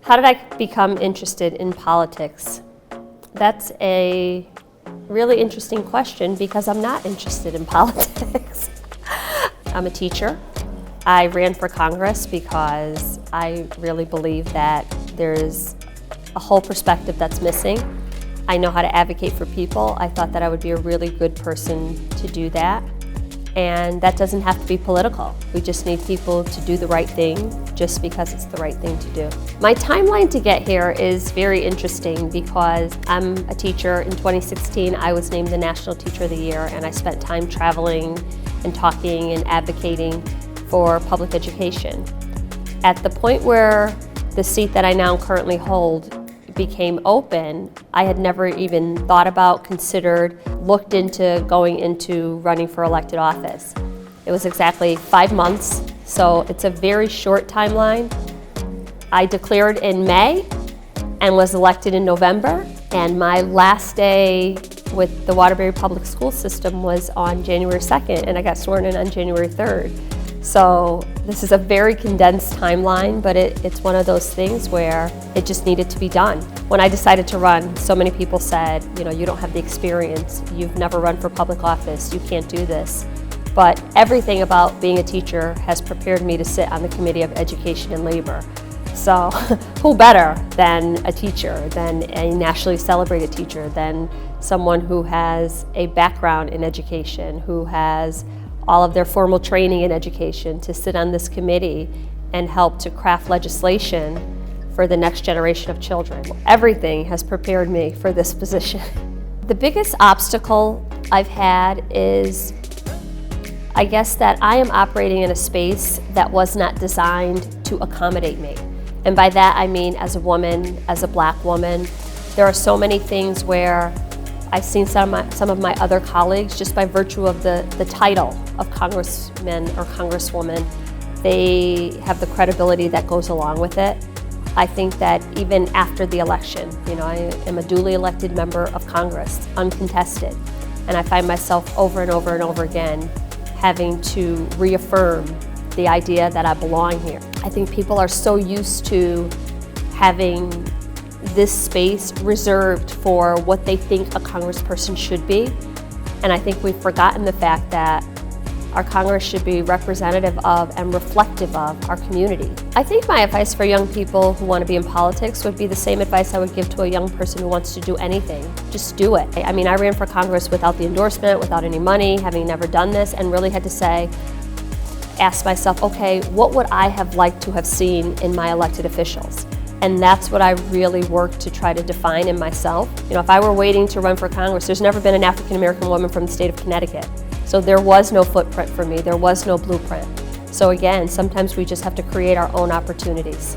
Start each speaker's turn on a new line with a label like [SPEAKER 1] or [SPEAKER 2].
[SPEAKER 1] How did I become interested in politics? That's a really interesting question because I'm not interested in politics. I'm a teacher. I ran for Congress because I really believe that there's a whole perspective that's missing. I know how to advocate for people. I thought that I would be a really good person to do that. And that doesn't have to be political. We just need people to do the right thing just because it's the right thing to do. My timeline to get here is very interesting because I'm a teacher. In 2016, I was named the National Teacher of the Year, and I spent time traveling and talking and advocating for public education. At the point where the seat that I now currently hold became open, I had never even thought about, considered, looked into going into running for elected office. It was exactly 5 months, so it's a very short timeline. I declared in May and was elected in November, and my last day with the Waterbury Public School System was on January 2nd, and I got sworn in on January 3rd. So this is a very condensed timeline, but it's one of those things where it just needed to be done. When I decided to run, so many people said, you don't have the experience, you've never run for public office, you can't do this. But everything about being a teacher has prepared me to sit on the Committee of Education and Labor. So who better than a teacher, than a nationally celebrated teacher, than someone who has a background in education, who has all of their formal training in education, to sit on this committee and help to craft legislation for the next generation of children. Everything has prepared me for this position. The biggest obstacle I've had is, I guess, that I am operating in a space that was not designed to accommodate me. And by that I mean as a woman, as a Black woman. There are so many things where I've seen some of my other colleagues, just by virtue of the title of congressman or congresswoman, they have the credibility that goes along with it. I think that even after the election, I am a duly elected member of Congress, uncontested, and I find myself over and over and over again having to reaffirm the idea that I belong here. I think people are so used to having this space reserved for what they think a congressperson should be. And I think we've forgotten the fact that our Congress should be representative of and reflective of our community. I think my advice for young people who want to be in politics would be the same advice I would give to a young person who wants to do anything. Just do it. I mean, I ran for Congress without the endorsement, without any money, having never done this, and really had to ask myself, okay, what would I have liked to have seen in my elected officials? And that's what I really worked to try to define in myself. If I were waiting to run for Congress, there's never been an African-American woman from the state of Connecticut. So there was no footprint for me, there was no blueprint. So again, sometimes we just have to create our own opportunities.